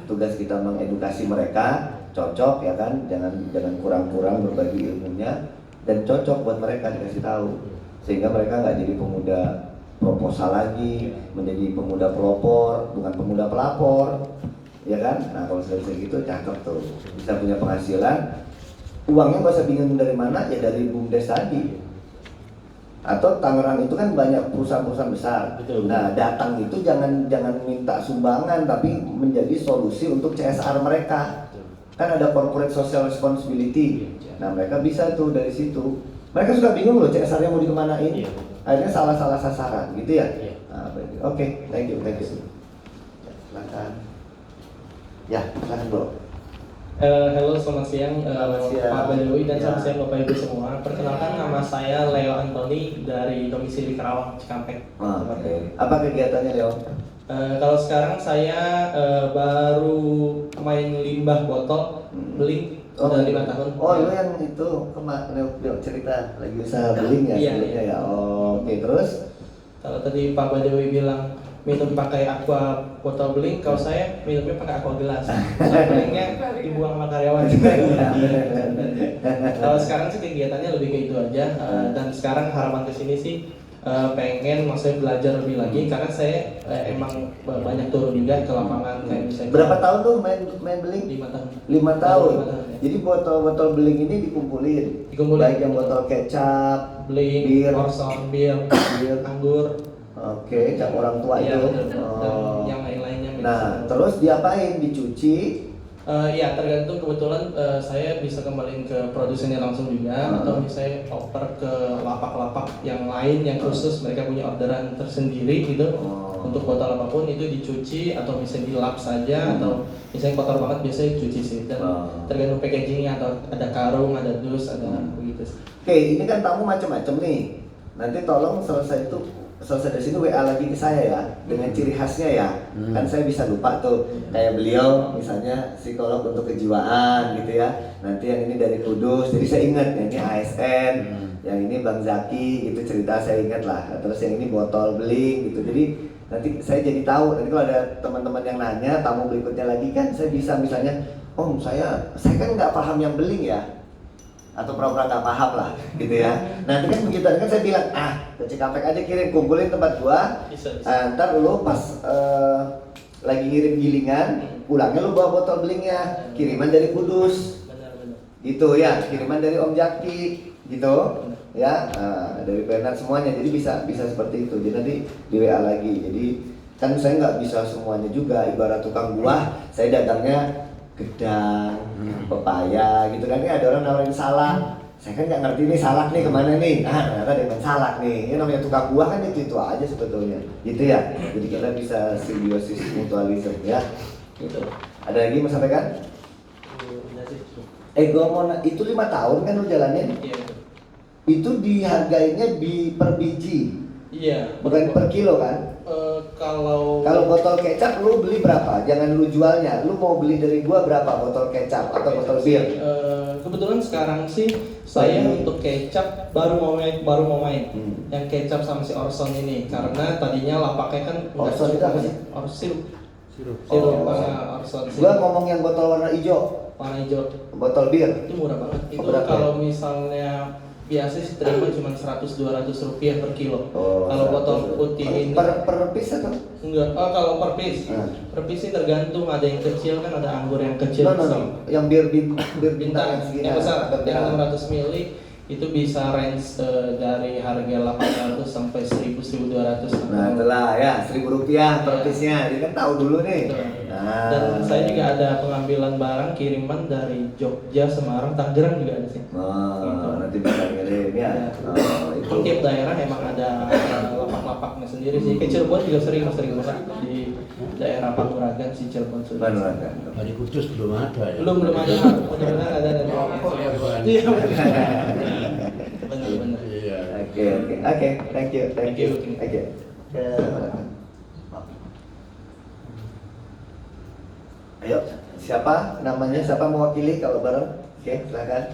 tugas kita mengedukasi mereka, cocok ya kan, jangan kurang-kurang berbagi ilmunya, dan cocok buat mereka dikasih tahu, sehingga mereka nggak jadi pemuda proposal lagi, menjadi pemuda pelopor, bukan pemuda pelapor, ya kan? Nah kalau sudah bisa gitu cakep tuh, bisa punya penghasilan, uangnya nggak usah bingung dari mana, ya dari BUMDes tadi. Atau Tangerang itu kan banyak perusahaan-perusahaan besar. Betul. Nah, datang itu jangan minta sumbangan, tapi menjadi solusi untuk CSR mereka. Betul. Kan ada corporate social responsibility. Nah, mereka bisa tuh dari situ. Mereka suka bingung loh CSR-nya mau dikemanain. Iya. Akhirnya salah sasaran, gitu ya. Iya. Nah, oke, thank you. Ya, silakan. Ya, silakan bro. Halo, selamat siang, Selamat siang. Pak Badawi dan Ya. selamat siang Bapak Ibu semua. Perkenalkan, nama saya Leo Antoni dari domisili Karawang, Cikampek. Oke. Apa kegiatannya, Leo? Kalau sekarang saya baru main limbah botol, beling, udah 5 tahun. Oh, lu yang itu kemarin cerita lagi usaha beling ya Iya, sebelumnya iya. ya. Oh, oke, terus? Kalau tadi Pak Badawi bilang minum pakai aqua botol beling, kalau saya minumnya pakai aqua gelas. Soalnya belingnya dibuang sama karyawan. Kalau sekarang sih kegiatannya lebih ke itu aja, dan sekarang harapan kesini sih pengen maksudnya belajar lebih lagi, karena saya emang banyak turun juga ke lapangan kayak misalnya. Berapa tahun tuh main beling? 5 tahun. 5 tahun. 5 tahun, ya. Jadi botol-botol beling ini dikumpulin. Baik yang botol kecap, Beling, bir, Orson, bir, anggur. Oke, cap orang tua Iya, itu. betul. Dan yang lain-lainnya. Nah, terus diapain? Dicuci? Ya tergantung, kebetulan saya bisa kembaliin ke produsennya langsung juga, atau misalnya oper ke lapak-lapak yang lain yang khusus mereka punya orderan tersendiri gitu. Untuk botol apapun itu dicuci atau misalnya dilap saja, atau misalnya kotor banget biasanya cuci sih. Dan tergantung packagingnya, atau ada karung, ada dus, ada begitu. Oke, ini kan tamu macam-macam nih. Nanti tolong selesai dari sini WA lagi ke saya ya, dengan ciri khasnya ya. Kan saya bisa lupa tuh, kayak beliau misalnya psikolog untuk kejiwaan gitu ya. Nanti yang ini dari Kudus, jadi saya ingat yang ini ASN, yang ini Bang Zaki gitu, cerita saya ingat lah. Terus yang ini botol beling gitu. Jadi nanti saya jadi tahu. Nanti kalau ada teman-teman yang nanya tamu berikutnya lagi kan saya bisa misalnya, Om saya kan nggak paham yang beling ya, atau pura-pura nggak paham lah gitu ya. Nanti kan begitu kan saya bilang ke Cikampek aja, kirim, kumpulin tempat gua. Bisa. Ntar lu pas lagi ngirim gilingan, pulangnya lu bawa botol belingnya, kiriman dari Kudus. Benar-benar. Gitu ya, kiriman dari Om Jaki gitu ya, dari Bernard semuanya. Jadi bisa seperti itu. Jadi nanti di WA lagi. Jadi kan saya nggak bisa semuanya juga, ibarat tukang buah saya dagangnya gedang, pepaya gitu kan. Ini ada orang nawarin salak, saya kan nggak ngerti nih salak nih kemana nih. Ternyata dengan salak nih. Ini namanya tukang buah kan itu aja sebetulnya, gitu ya. Jadi kita bisa simbiosis mutualisme ya. Gitu. Ada lagi mau sampaikan? Gua mau itu 5 tahun kan lu jalanin? Iya. Itu dihargainya per biji, Iya. bukan per kilo kan? Kalau Botol kecap lu beli berapa? Jangan lu jualnya. Lu mau beli dari gua berapa botol kecap atau botol bir? kebetulan sekarang sih saya untuk kecap baru mau main. Yang kecap sama si Orson ini, karena tadinya lapaknya kan Orson itu apa sih? Orson sirup. Orson sirup. Gua ngomong yang botol warna hijau, Warna hijau. botol bir. Itu murah banget. Itu berapa? kalau misalnya biasa sih terima cuma 100-200 rupiah per kilo. Kalau botol putih ini per piece atau? enggak. Kalau per piece. Per piece sih tergantung, ada yang kecil kan, ada anggur yang kecil. No. Yang bir bintang Bintang yang besar, yang 600 ml itu bisa range dari harga 800 sampai 1000-1200. Nah itulah ya, 1000 rupiah per piece-nya. Jadi kan tahu dulu nih. Nah. Dan saya juga ada pengambilan barang kiriman dari Jogja, Semarang, Tangerang juga ada sih. Gitu. Nanti bisa ngirim ya. Itu. Tiap daerah emang ada lapak-lapaknya sendiri sih. Ke Cirebon juga sering banget di daerah Panguragan si Cirebon sudah. Panguragan. Dari Kudus belum ada ya? Belum ada. Mudah-mudahan ada dari Iya. Benar. Iya. Oke. Thank you. Oke. Ayo, siapa namanya? Siapa mewakili kalau bareng? Oke, silakan.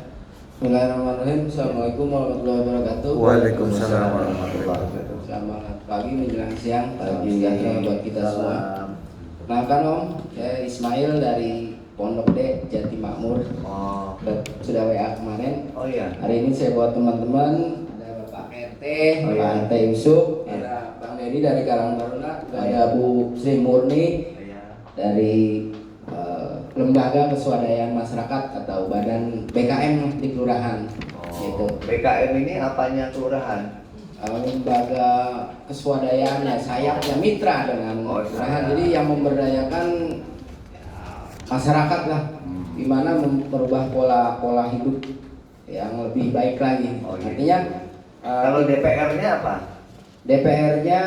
Bismillahirrahmanirrahim. Assalamualaikum warahmatullahi wabarakatuh. Waalaikumsalam warahmatullahi wabarakatuh. Selamat pagi menjelang siang. Salam Pagi. sejahtera buat kita semua. Kenalkan Om, saya Ismail dari Pondok D, Jati Makmur. Oh. Sudah WA kemarin. Oh iya. Hari ini saya buat teman-teman, ada Bapak RT, Oh, Pak iya. RT Yusuf, Iya. ada Bang Dedi dari Karang Taruna, Oh, ada iya. Bu Sri Murni Iya. dari Lembaga Keswadayaan Masyarakat atau Badan BKM di Kelurahan. Gitu. BKM ini apanya kelurahan? Lembaga keswadayaan ya, sayapnya mitra dengan Oh, kelurahan. sayap. Jadi yang memberdayakan masyarakat lah, gimana merubah pola hidup yang lebih baik lagi. Oh, gitu. Artinya Kalau DPR-nya apa? DPR-nya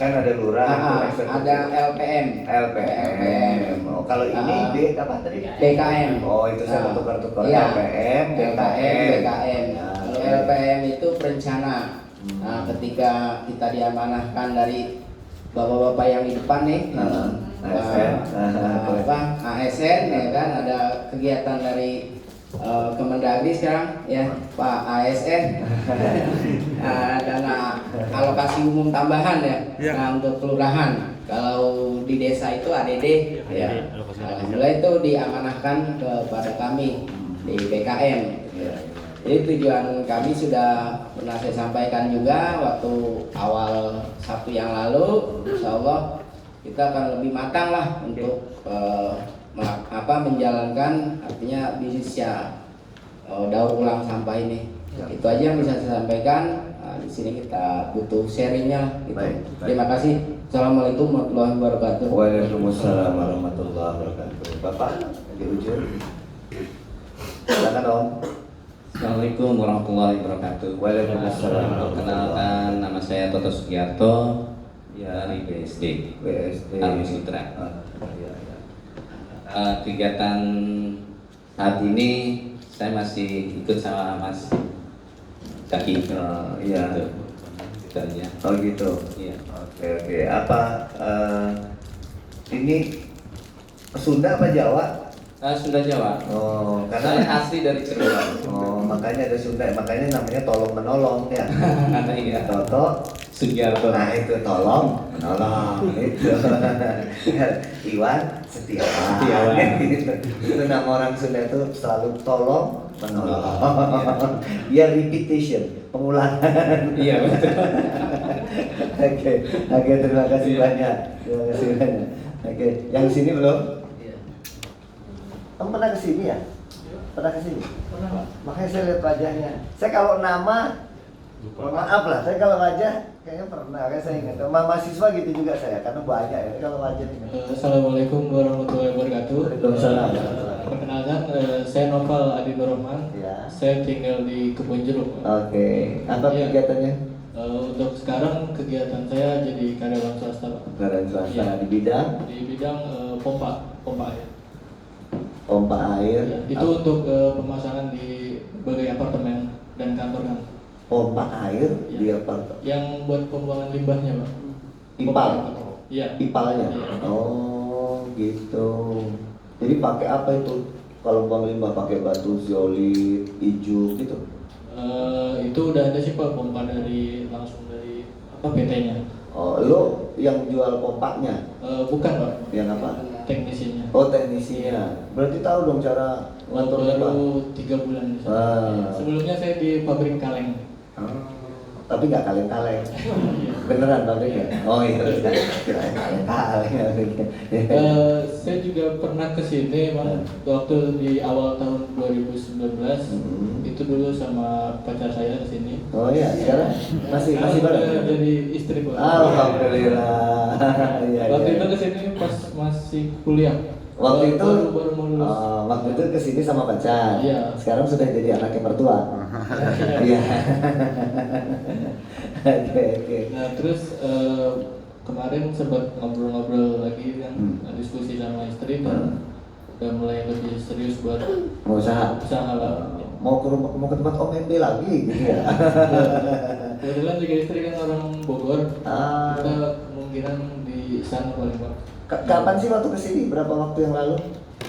Kan ada lurah, eksekutif. ada LPM. LPM. Oh, kalau ini B apa tadi? BKM. Oh, itu saya tukar-tukar. Iya. LPM, BKM. Ya, Kalau oke. LPM itu perencana. Nah, ketika kita diamanahkan dari bapak-bapak yang di depan nih, ASN. ASN ya kan, ada kegiatan dari Kemendagri sekarang ya, Pak ASN. Dana alokasi umum tambahan ya. Nah, untuk kelurahan. Kalau di desa itu ADD ya. Alhamdulillah itu diamanahkan kepada kami di BKM. Jadi tujuan kami sudah pernah saya sampaikan juga waktu awal Sabtu yang lalu. Insya Allah kita akan lebih matang lah untuk menjalankan artinya bisnisnya daur ulang sampah ini. Itu aja yang bisa saya sampaikan. Di sini kita butuh sharingnya. Gitu. Baik. Terima kasih. Assalamualaikum warahmatullahi wabarakatuh. Waalaikumsalam warahmatullahi wabarakatuh. Bapak di ujung. Silakan Om. Assalamualaikum warahmatullahi wabarakatuh. Waalaikumsalam. Perkenalkan, nama saya Toto Sugiarto dari BSD. BSD. Army Sutra. Iya, iya. Kegiatan saat ini saya masih ikut sama Mas Kaki. Iya. Itu aja. Oh gitu. Iya. Oke. Apa ini Sunda apa Jawa? Sunda Jawa. Oh, Saya karena asli dari Cirebon. makanya ada Sunda, makanya namanya tolong menolong ya. Iya. Toto, Sugiarto. nah itu tolong menolong itu. Iwan Setiawan. Setiawan. Gitu. Itu nama orang Sunda itu selalu tolong menolong. Biar repetition, pengulangan. Iya betul. Oke, terima kasih banyak. Terima kasih banyak. Oke, yang sini belum? Kamu pernah kesini ya? Pernah kesini? Makanya saya lihat wajahnya. Saya kalau nama, maaf lah. Saya kalau wajah kayaknya pernah. Kayak saya ingat. Mahasiswa gitu juga saya, karena banyak ya. Kalau wajah ini. Assalamualaikum warahmatullahi wabarakatuh. Waalaikumsalam. Perkenalkan, saya Noval Adi Nurrahman. Ya. Saya tinggal di Kebun Jeruk. Oke. Apa Iya. kegiatannya? Untuk sekarang kegiatan saya jadi karyawan swasta, Pak. Karyawan swasta Iya. di bidang Di bidang pompa air. pompa air. Ya, itu untuk pemasangan di berbagai apartemen dan kantor kan. Pompa air Iya. di apartemen. Yang buat pembuangan limbahnya, Pak. Ipal. Iya. Ipalnya. Iya. Oh, gitu. Jadi pakai apa itu? Kalau buang limbah pakai batu zeolit, ijuk gitu. Itu udah ada sih Pak, pompa langsung dari PT-nya. Oh, lo yang jual pompanya? Bukan Pak, Yang apa? teknisinya. Oh, teknisinya. Berarti tahu dong cara ngatur limbah. Baru 3 bulan di sana. Ah. Sebelumnya saya di pabrik kaleng. Tapi nggak kaleng-kaleng. Beneran pabriknya? Oh iya, kirain kaleng-kaleng. Saya juga pernah ke sini Bang, waktu di awal tahun 2019. Itu dulu sama pacar saya ke sini. Oh iya, sekarang masih Sekarang bareng. udah jadi istri Pak. Alhamdulillah. Iya, Waktu iya. itu ke sini pas masih kuliah. Waktu itu baru mau lulus. waktu itu kesini sama pacar. Iya. Sekarang sudah jadi anaknya mertua. Iya. Oke. Nah terus kemarin sempat ngobrol-ngobrol lagi kan, diskusi sama istri dan udah mulai lebih serius buat Mau usaha. usaha lah. Mau ke tempat Om MB lagi gitu ya. Kebetulan juga istri kan orang Bogor, Ah. kita kemungkinan di sana paling Pak. Kapan sih waktu kesini? Berapa waktu yang lalu?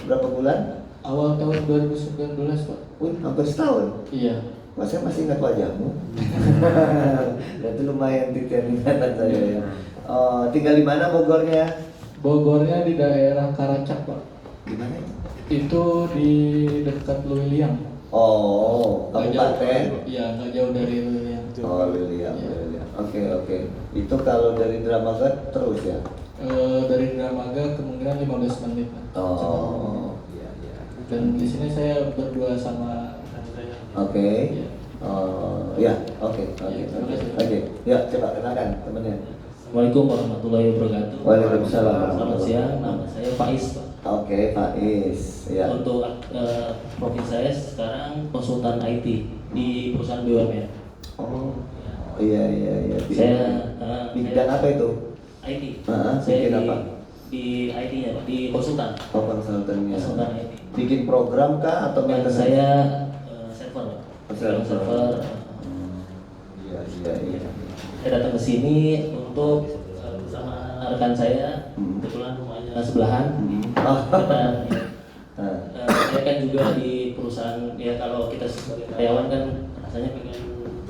Berapa bulan? Awal tahun 2019 Pak. Wih, hampir setahun. Iya. Mas, saya masih ingat wajahmu. Berarti lumayan titian ingatan saya ya. Tinggal di mana Bogornya? Bogornya di daerah Karacak, Pak. Di mana? Itu di dekat Luiliang. Oh, kabupaten. Iya, nggak jauh dari Luiliang. Oh, Liliang, Iya. Liliang. Oke. Itu kalau dari Dramaga terus ya? Dari Dramaga kemungkinan 15 menit, Pak. Oh, iya. Dan di sini saya berdua sama Andrea. Oke. Iya. Oh, ya, oke. Iya, terima kasih. Oke, ya coba kenalkan temennya. Assalamualaikum warahmatullahi wabarakatuh. Waalaikumsalam. Selamat siang, nama saya Faiz, Pak. Oke, Faiz. Ya. Untuk profil saya sekarang konsultan IT di perusahaan BUMN. Oh, iya. Saya Di bidang apa itu? IT. Bikin Saya apa? di IT-nya, Pak, di konsultan. Oh, konsultannya. Konsultan IT. Bikin program kah atau Dan maintenance? saya server, Pak. Server. Iya. Saya datang ke sini untuk bersama rekan saya, kebetulan rumahnya sebelahan. Dan saya kan juga di perusahaan, ya kalau kita sebagai karyawan kan rasanya pengen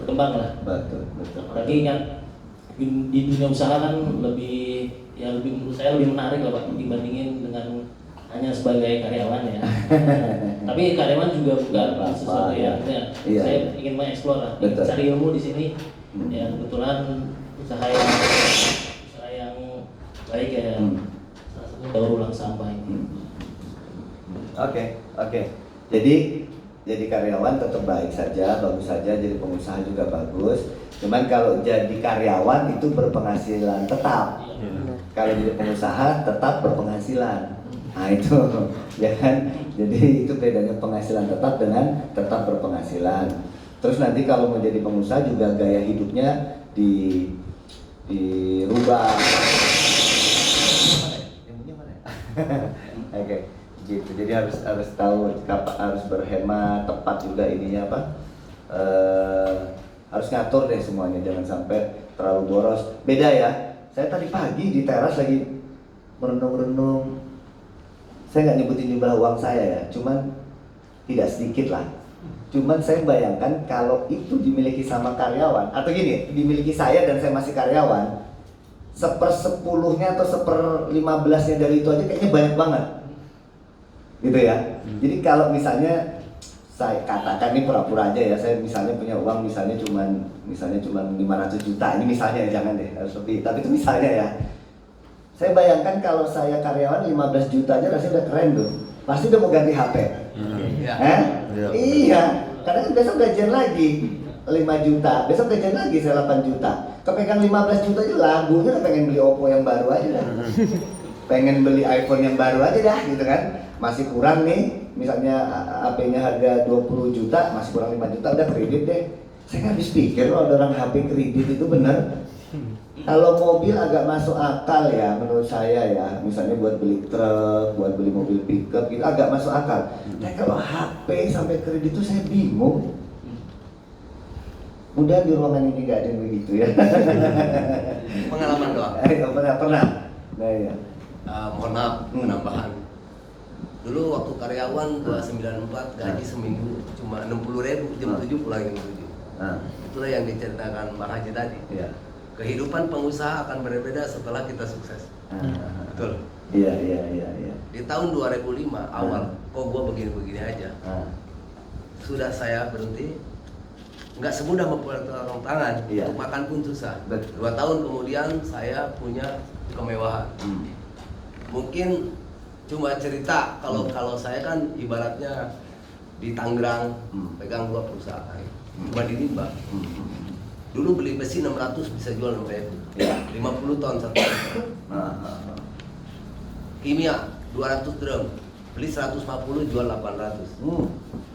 berkembang lah. Betul. Apalagi kan di dunia usaha kan lebih menurut saya lebih menarik lah Pak dibandingin dengan hanya sebagai karyawan ya. Tapi karyawan juga bukan sesuatu yang Iya. saya ingin mengeksplor lah, Betul. cari ilmu di sini. Ya kebetulan usaha yang baik ya. Salah satunya daur ulang sampah ini. Oke. Jadi karyawan tetap baik saja, bagus saja. Jadi pengusaha juga bagus. Cuman kalau jadi karyawan itu berpenghasilan tetap. Kalau jadi pengusaha tetap berpenghasilan. Nah itu, ya kan? Jadi itu bedanya penghasilan tetap dengan tetap berpenghasilan. Terus nanti kalau mau jadi pengusaha juga gaya hidupnya dirubah. Oke, gitu. Jadi harus tahu harus berhemat, tepat juga ininya apa? Harus ngatur deh semuanya, jangan sampai terlalu boros. Beda ya. Saya tadi pagi di teras lagi merenung-renung. Saya nggak nyebutin jumlah uang saya ya, cuman tidak sedikit lah. Cuman saya bayangkan kalau itu dimiliki sama karyawan, atau gini, dimiliki saya dan saya masih karyawan, 1/10-nya atau 1/15-nya dari itu aja kayaknya banyak banget, gitu ya. Jadi kalau misalnya saya katakan ini pura-pura aja ya, saya misalnya punya uang misalnya cuman 500 juta, ini misalnya ya, jangan deh harus lebih, tapi itu misalnya ya. Saya bayangkan kalau saya karyawan 15 juta aja rasanya udah keren tuh. Pasti udah mau ganti HP. Iya, karena kan besok gajian lagi 5 juta, besok gajian lagi saya 8 juta. Kepegang 15 juta aja lagunya udah pengen beli Oppo yang baru aja dah. Pengen beli iPhone yang baru aja dah gitu kan. Masih kurang nih, misalnya HP-nya harga 20 juta, masih kurang 5 juta udah kredit deh. Saya nggak habis pikir loh ada orang HP kredit itu bener. Kalau mobil agak masuk akal ya menurut saya ya, misalnya buat beli truk, buat beli mobil pickup gitu agak masuk akal. Tapi kalau HP sampai kredit itu saya bingung. Mudah di ruangan ini nggak ada yang begitu ya. Pengalaman doang. Pernah. Nah ya. Mohon maaf penambahan. Dulu waktu karyawan 294 gaji seminggu cuma 60.000, jam 7 pulang jam 7. Itulah yang diceritakan Bang Haji tadi. Iya. Kehidupan pengusaha akan berbeda setelah kita sukses. Betul. Iya. Di tahun 2005 awal, kok gua begini-begini aja. Sudah saya berhenti. Nggak semudah mempertolong tangan. Iya. Untuk makan pun susah. Betul. 2 tahun kemudian saya punya kemewahan. Mungkin cuma cerita kalau saya kan ibaratnya di Tangerang pegang 2 perusahaan. Cuma di Limba. Dulu beli besi 600 bisa jual 6.000. Ya. 50 ton satu. Kimia 200 drum. Beli 150 jual 800.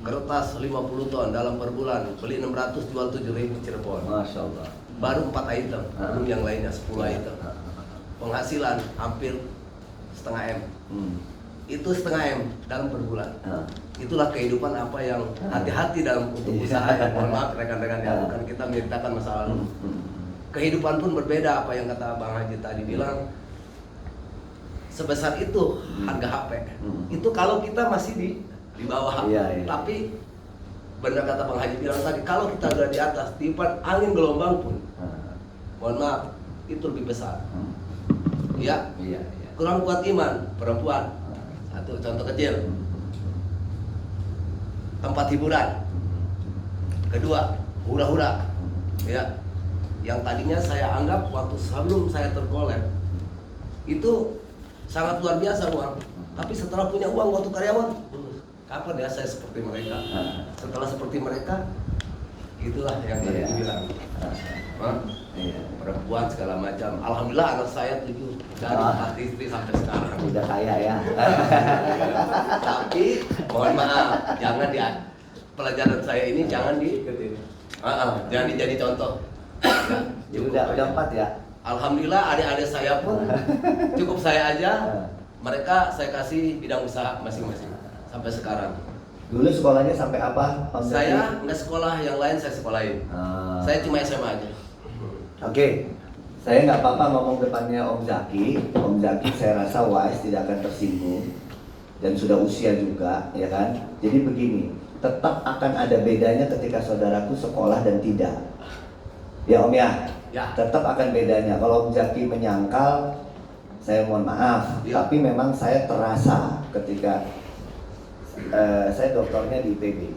Kertas 50 ton dalam per bulan. Beli 600 jual 7.000 Cirebon. Masya Allah. Baru 4 item, belum yang lainnya 10 item. Penghasilan hampir setengah M. Itu setengah M dalam per bulan. Itulah kehidupan apa yang hati-hati dalam untuk usaha ya. Mohon maaf rekan-rekan ya, bukan kita menceritakan masa lalu. Kehidupan pun berbeda, apa yang kata Bang Haji tadi bilang. Sebesar itu harga HP. Itu kalau kita masih di bawah. Iya. Tapi benar kata Bang Haji bilang tadi, kalau kita udah di atas, tiupan angin gelombang pun, mohon maaf, itu lebih besar. Ya, Iya. kurang kuat iman perempuan. Satu contoh kecil. Tempat hiburan. Kedua, hura-hura. Ya. Yang tadinya saya anggap waktu sebelum saya tergolek itu sangat luar biasa uang. Tapi setelah punya uang waktu karyawan, kapan ya saya seperti mereka? Setelah seperti mereka, itulah yang tadi dibilang. Perempuan segala macam. Alhamdulillah anak saya 7 dari 4 istri sampai sekarang. Udah kaya ya. Tapi mohon maaf, jangan di pelajaran saya ini jangan jangan jadi contoh. Ya, Udah 4 ya. Alhamdulillah adik-adik saya pun cukup saya aja. Mereka saya kasih bidang usaha masing-masing sampai sekarang. Dulu sekolahnya sampai apa? Om Zaki? Saya nggak sekolah yang lain, saya sekolahin. Saya cuma SMA aja. Oke, saya nggak apa-apa ngomong depannya Om Zaki. Om Zaki saya rasa wise, tidak akan tersinggung dan sudah usia juga, ya kan? Jadi begini, tetap akan ada bedanya ketika saudaraku sekolah dan tidak. Ya Om ya, Ya. tetap akan bedanya. Kalau Om Zaki menyangkal, saya mohon maaf. Ya. Tapi memang saya terasa ketika saya doktornya di IPB,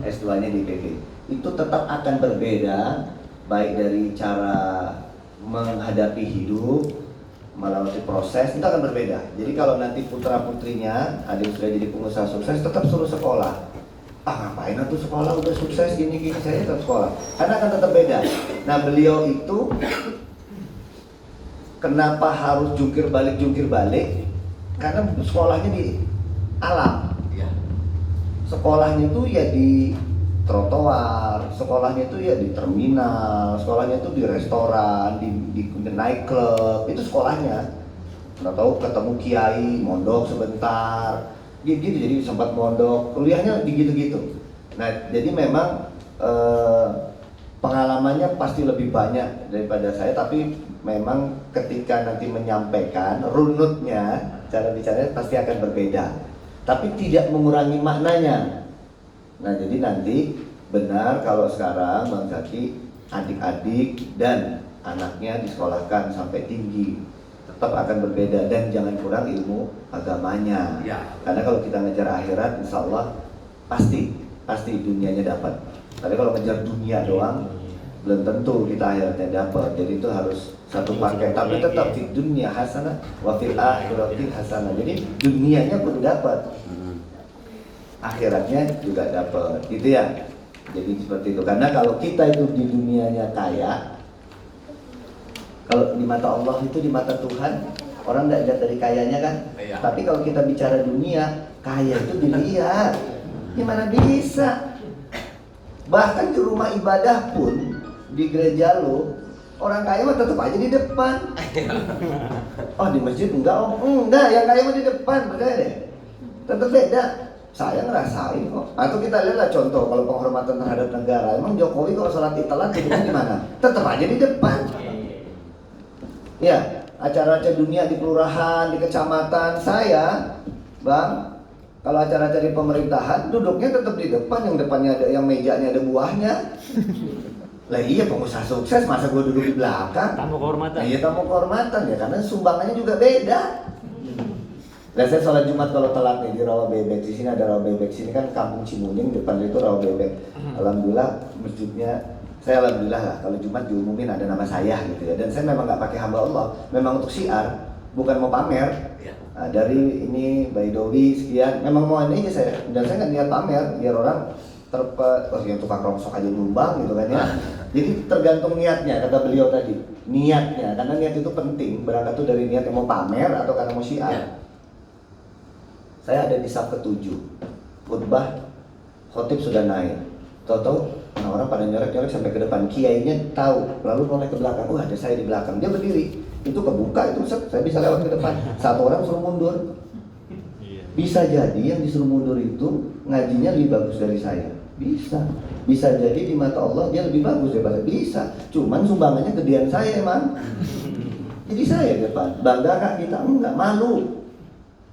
S2-nya di IPB. Itu tetap akan berbeda, baik dari cara menghadapi hidup, melewati proses, itu akan berbeda. Jadi kalau nanti putra-putrinya ada yang sudah jadi pengusaha sukses, tetap suruh sekolah. Ngapain tuh sekolah, udah sukses gini-gini, saya tetap sekolah. Karena akan tetap beda. Nah beliau itu kenapa harus jungkir balik? Karena sekolahnya di alam. Ya. Sekolahnya itu ya di trotoar, sekolahnya itu ya di terminal, sekolahnya itu di restoran, di night club, itu sekolahnya. Nggak tahu ketemu kiai, mondok sebentar, gitu jadi sempat mondok, kuliahnya gitu-gitu. Nah jadi memang pengalamannya pasti lebih banyak daripada saya, tapi memang ketika nanti menyampaikan runutnya, cara bicaranya pasti akan berbeda, tapi tidak mengurangi maknanya. Nah jadi nanti benar kalau sekarang Bang Zaki adik-adik dan anaknya disekolahkan sampai tinggi, tetap akan berbeda dan jangan kurang ilmu agamanya. Ya. Karena kalau kita ngejar akhirat, insya Allah pasti dunianya dapat. Tapi kalau ngejar dunia doang, belum tentu kita akhiratnya dapat. Jadi itu harus satu paket. Tapi tetap di dunia hasanah, wa fil akhirati hasanah. Jadi dunianya pun dapat, akhiratnya juga dapat, gitu ya. Jadi seperti itu. Karena kalau kita itu di dunianya kaya, kalau di mata Allah itu, di mata Tuhan, orang tidak lihat dari kayanya kan. Iya. Tapi kalau kita bicara dunia, kaya itu dilihat. Gimana bisa? Bahkan di rumah ibadah pun, di gereja lo, orang kaya mah tetap aja di depan. Oh di masjid enggak, enggak, yang kaya mah di depan, bener deh. Tetap beda. Saya ngerasain kok. Atau kita lihatlah contoh kalau penghormatan terhadap negara. Emang Jokowi kalau sholat itelan hidupnya di mana? Tetap aja di depan. Ya, acara-acara dunia di kelurahan, di kecamatan saya, Bang, kalau acara-acara di pemerintahan duduknya tetap di depan, yang depannya ada, yang mejanya ada buahnya. Lah iya, pengusaha sukses masa gue duduk di belakang? Tamu kehormatan. Nah, iya tamu kehormatan ya, karena sumbangannya juga beda. Lah saya sholat Jumat kalau telat nih di Rawa Bebek, di sini ada Rawa Bebek, sini kan Kampung Cimuning, depan itu Rawa Bebek. Alhamdulillah masjidnya, saya alhamdulillah lah kalau Jumat diumumin ada nama saya gitu ya. Dan saya memang nggak pakai hamba Allah, memang untuk syiar, bukan mau pamer. Nah, dari ini Baidowi sekian, memang mau ini aja saya. Dan saya nggak niat pamer, biar orang yang tukang rongsok aja nyumbang gitu kan ya. Jadi tergantung niatnya, kata beliau tadi, niatnya, karena niat itu penting. Berangkat tuh dari niat yang mau pamer atau karena mau syiar. Saya ada di saf ke-7, khutbah, khotib sudah naik. Tahu-tahu orang pada nyorek-nyorek sampai ke depan, kiainya tahu, lalu noleh ke belakang. Ada saya di belakang, dia berdiri, itu kebuka, itu saya bisa lewat ke depan. Satu orang suruh mundur. Bisa jadi yang disuruh mundur itu ngajinya lebih bagus dari saya. Bisa jadi di mata Allah dia lebih bagus daripada bisa. Cuman sumbangannya gedean saya emang. Jadi saya di depan, bangga kak kita? Enggak, malu.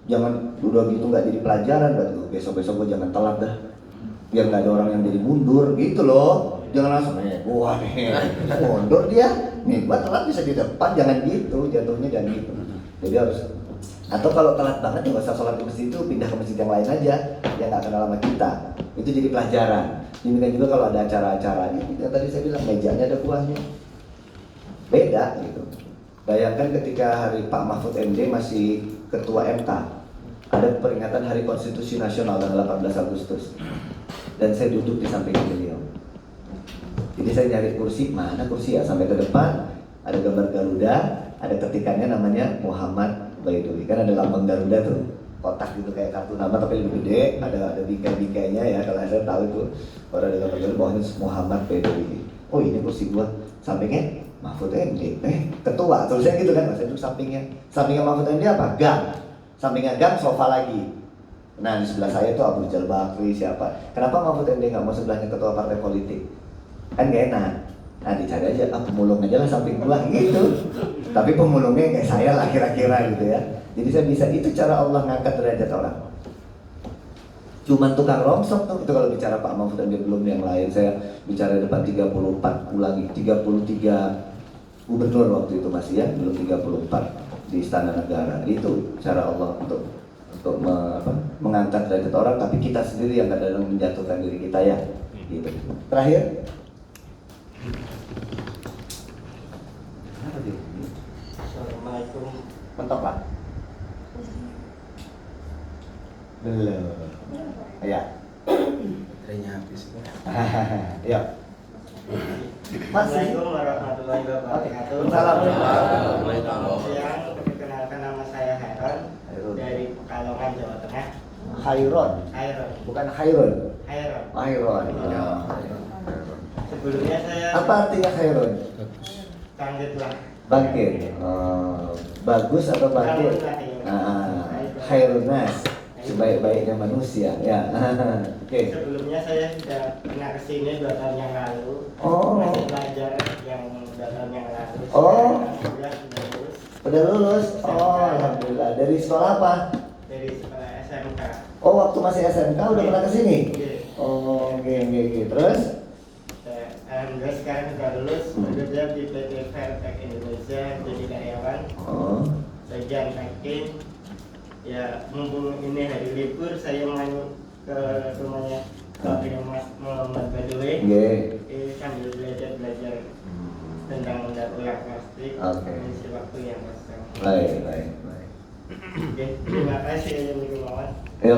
Jangan udah gitu nggak jadi pelajaran, besok-besok gue jangan telat dah, biar nggak ada orang yang jadi mundur gitu loh. Jangan langsung wah nih mundur dia. nih gua telat bisa di depan, jangan gitu, jatuhnya jangan gitu. Jadi harus, atau kalau telat banget ya nggak usah sholat di masjid itu, pindah ke masjid yang lain aja yang nggak kenal sama kita. Itu jadi pelajaran. Demikian juga kalau ada acara-acaranya, yang tadi saya bilang mejanya ada buahnya, beda gitu. Bayangkan ketika hari Pak Mahfud MD masih ketua MK, ada peringatan Hari Konstitusi Nasional tanggal 18 Agustus, dan saya duduk di samping beliau. Jadi saya nyari kursi, mana kursi ya, sampai ke depan ada gambar Garuda, ada ketikannya namanya Muhammad Baidowi, kan ada lambang Garuda tuh, kotak gitu kayak kartu nama tapi lebih gede, ada bingkai-bingkainya ya, kalau saya tahu itu. Kalau ada gambar Garuda bawahnya Muhammad Baidowi. Oh ini kursi gua, sampingnya Mahfud MD, ketua, tulisnya gitu kan, saya duduk sampingnya Mahfud MD apa? Gang, sampingnya gang sofa lagi. Nah di sebelah saya tuh Abu Rizal Bakri siapa? Kenapa Mahfud MD nggak mau sebelahnya ketua partai politik? Kan gak enak. Nah dicari aja, pemulung aja lah samping gua gitu. Tapi pemulungnya kayak saya lah kira-kira gitu ya. Jadi saya bisa, itu cara Allah ngangkat derajat orang. Cuman tukang rongsok tuh, itu kalau bicara Pak Mahfud MD, belum yang lain. Saya bicara depan 34, ulangi 33 gubernur waktu itu masih ya, belum 34 di Istana Negara. Itu cara Allah untuk mengangkat derajat orang, tapi kita sendiri yang kadang-kadang menjatuhkan diri kita ya. Gitu. Terakhir. Assalamualaikum. Mentok lah. Belum. Ya. Baterainya habis. Ya. Masih. Assalamualaikum warahmatullahi wabarakatuh. Waalaikumsalam. Siang, perkenalkan nama saya Heron dari Pekalongan, Jawa Tengah. Khairon, Heron. bukan Khairon. Heron. Khairon. Ya. Sebelumnya saya Apa artinya Khairon? bangkitlah. Bangkit. Bagus atau bangkit? Khairun nas, sebaik-baiknya manusia. Ya. Oke. Sebelumnya saya sudah pernah kesini 2 tahun yang lalu. Oh. Masih belajar yang 2 tahun yang lalu. Oh. Alhamdulillah sudah lulus Udah lulus? Oh, alhamdulillah. Dari sekolah apa? dari sekolah SMK. Oh, waktu masih SMK udah pernah kesini? Iya. Oh, oke. Terus? Alhamdulillah sekarang sudah lulus, bekerja di PT Fairtech Indonesia jadi karyawan. Oh. Bagian packing. Ya mumpung ini hari libur, saya main ke rumahnya Bapak Mas Muhammad Baidowi. Sambil belajar tentang daur ulang plastik. Mengisi waktu yang kosong. Baik. Oke, terima kasih yang dikenal.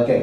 Oke.